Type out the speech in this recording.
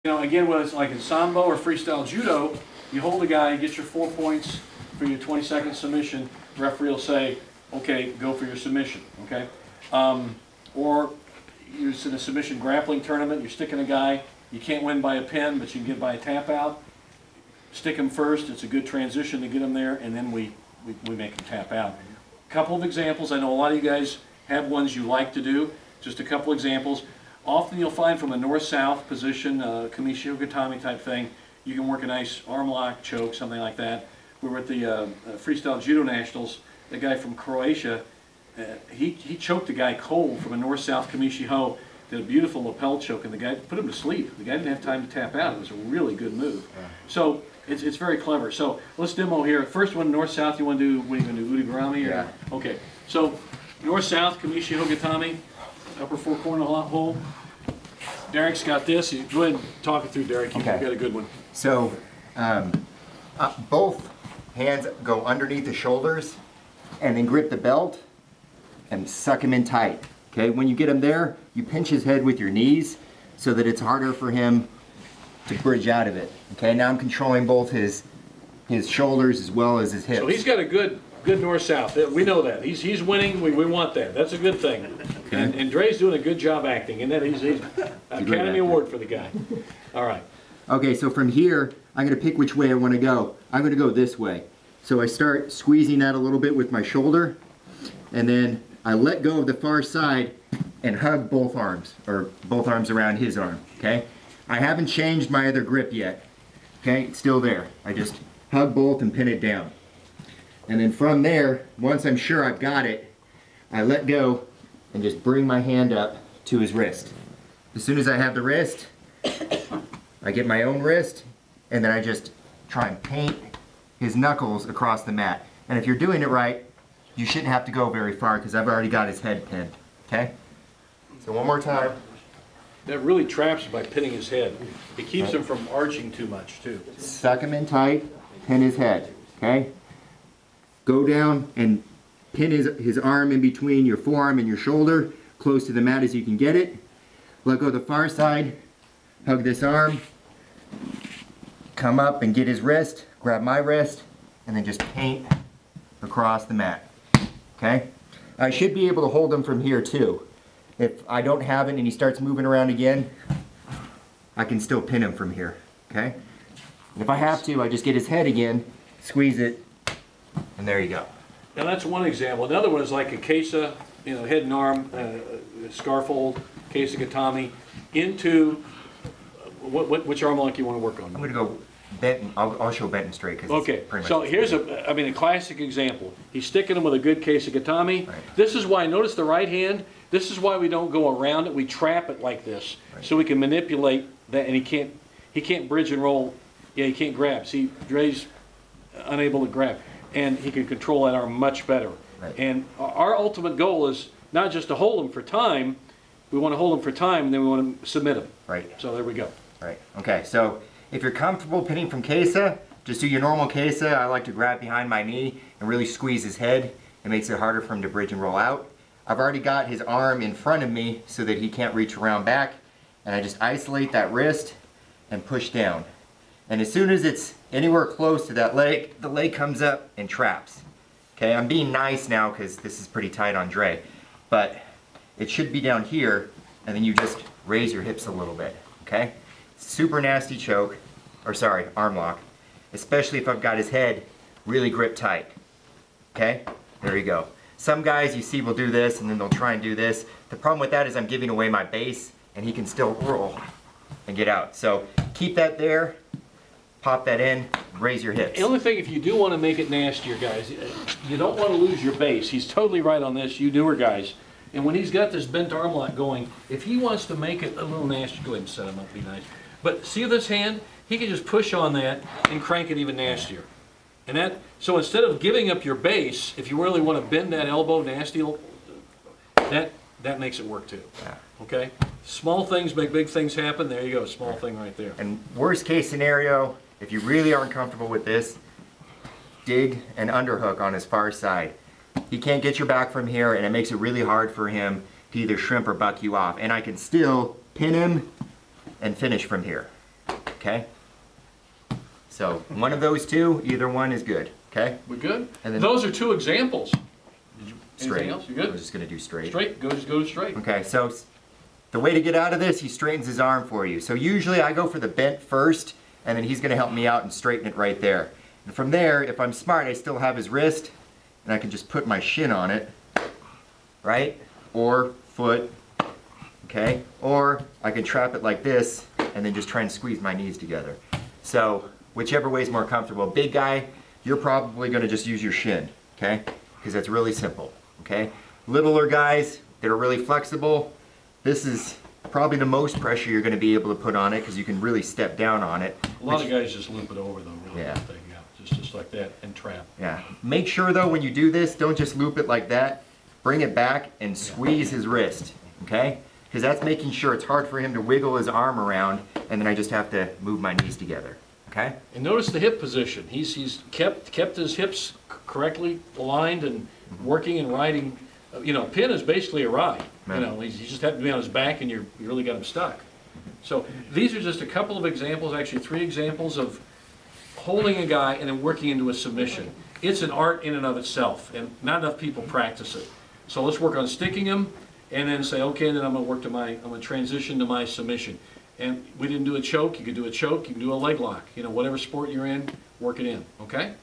You know, again, whether it's like in Sambo or freestyle judo, you hold the guy, get your 4 points for your 20-second submission. The referee will say, okay, go for your submission, okay? Or you're in a submission grappling tournament, you're sticking a guy, you can't win by a pin, but you can get by a tap out. Stick him first, it's a good transition to get him there, and then we make him tap out. A couple of examples, I know a lot of you guys have ones you like to do, just a couple examples. Often you'll find from a north-south position, Kamishi Gatami type thing, you can work a nice arm lock, choke, something like that. We were at the Freestyle Judo Nationals, the guy from Croatia, he choked a guy cold from a north-south Kamishi Ho, did a beautiful lapel choke, and the guy put him to sleep. The guy didn't have time to tap out. It was a really good move. So it's very clever. So let's demo here. First one, north-south, you want to do, what are you going to do, Udigarami? Yeah. Okay, so north-south, Kamishi Hogatami, upper four corner hole. Derek's got this. Go ahead and talk it through, Derek. You've got a good one. So both hands go underneath the shoulders and then grip the belt and suck him in tight. Okay, when you get him there, you pinch his head with your knees so that it's harder for him to bridge out of it. Okay, now I'm controlling both his shoulders as well as his hips. So he's got a good north-south. We know that. He's winning. We want that. That's a good thing. Okay. And Dre's doing a good job acting. And then he's Academy Award for the guy. All right. Okay, so from here, I'm going to pick which way I want to go. I'm going to go this way. So I start squeezing that a little bit with my shoulder, and then I let go of the far side and hug both arms, or both arms around his arm, okay? I haven't changed my other grip yet, okay? It's still there. I just hug both and pin it down. And then from there, once I'm sure I've got it, I let go and just bring my hand up to his wrist. As soon as I have the wrist, I get my own wrist, and then I just try and paint his knuckles across the mat. And if you're doing it right, you shouldn't have to go very far because I've already got his head pinned, okay? So one more time. That really traps him by pinning his head. It keeps him from arching too much, too. Suck him in tight, pin his head, okay? Go down and pin his arm in between your forearm and your shoulder, close to the mat as you can get it. Let go of the far side, hug this arm, come up and get his wrist, grab my wrist, and then just paint across the mat, okay? I should be able to hold him from here too. If I don't have it and he starts moving around again, I can still pin him from here, okay? And if I have to, I just get his head again, squeeze it, and there you go. Now that's one example. Another one is like a kesa, head and arm, scarf hold, kesa gatami, into, which arm lock you want to work on? I'm going to go bent, I'll show bent and straight. Okay, so here's a classic example. He's sticking him with a good kesa gatami. Right. This is why, notice the right hand, this is why we don't go around it, we trap it like this, so we can manipulate that, and he can't bridge and roll, he can't grab. See, Dre's unable to grab, and he can control that arm much better. Right. And our ultimate goal is not just to hold him for time, we want to hold him for time, and then we want to submit him. Right. So there we go. Right, okay, so if you're comfortable pinning from kesa, just do your normal kesa. I like to grab behind my knee and really squeeze his head. It makes it harder for him to bridge and roll out. I've already got his arm in front of me so that he can't reach around back, and I just isolate that wrist and push down. And as soon as it's anywhere close to that leg, the leg comes up and traps. Okay, I'm being nice now because this is pretty tight on Dre, but it should be down here, and then you just raise your hips a little bit, okay? Super nasty choke, or sorry, arm lock, especially if I've got his head really gripped tight, okay? There you go. Some guys you see will do this and then they'll try and do this. The problem with that is I'm giving away my base and he can still roll and get out. So keep that there, pop that in, raise your hips. The only thing, if you do want to make it nastier, guys, you don't want to lose your base. He's totally right on this, you newer guys. And when he's got this bent arm lock going, if he wants to make it a little nasty, go ahead and set him up, be nice. But see this hand? He can just push on that and crank it even nastier. And so instead of giving up your base, if you really want to bend that elbow nasty, that makes it work too. Okay? Small things make big things happen. There you go, small thing right there. And worst case scenario, if you really aren't comfortable with this, dig an underhook on his far side. He can't get your back from here, and it makes it really hard for him to either shrimp or buck you off. And I can still pin him and finish from here. okay? So one of those two, either one is good, okay? We good? And then those are two examples. straight. Anything else? You good? We're just gonna do straight. Straight, just go to straight. Okay, so the way to get out of this, he straightens his arm for you. So usually I go for the bent first, and then he's gonna help me out and straighten it right there. And from there, if I'm smart, I still have his wrist, and I can just put my shin on it, right? Or foot, okay? Or I can trap it like this, and then just try and squeeze my knees together. So whichever way is more comfortable. Big guy, you're probably gonna just use your shin, okay? Because that's really simple, okay? Littler guys that are really flexible, this is probably the most pressure you're gonna be able to put on it because you can really step down on it. A lot of guys just loop it over though, really. Yeah. Just like that and trap. Yeah. Make sure though when you do this, don't just loop it like that. Bring it back and squeeze his wrist, okay? Because that's making sure it's hard for him to wiggle his arm around, and then I just have to move my knees together, okay? And notice the hip position. He's kept his hips correctly aligned and working and riding. You know, pin is basically a ride. You know, he just happened to be on his back, and you really got him stuck. So these are just a couple of examples, actually 3 examples of holding a guy and then working into a submission. It's an art in and of itself, and not enough people practice it. So let's work on sticking him, and then say, okay, then I'm going to transition to my submission. And we didn't do a choke. You could do a choke. You can do a leg lock. You know, whatever sport you're in, work it in. Okay.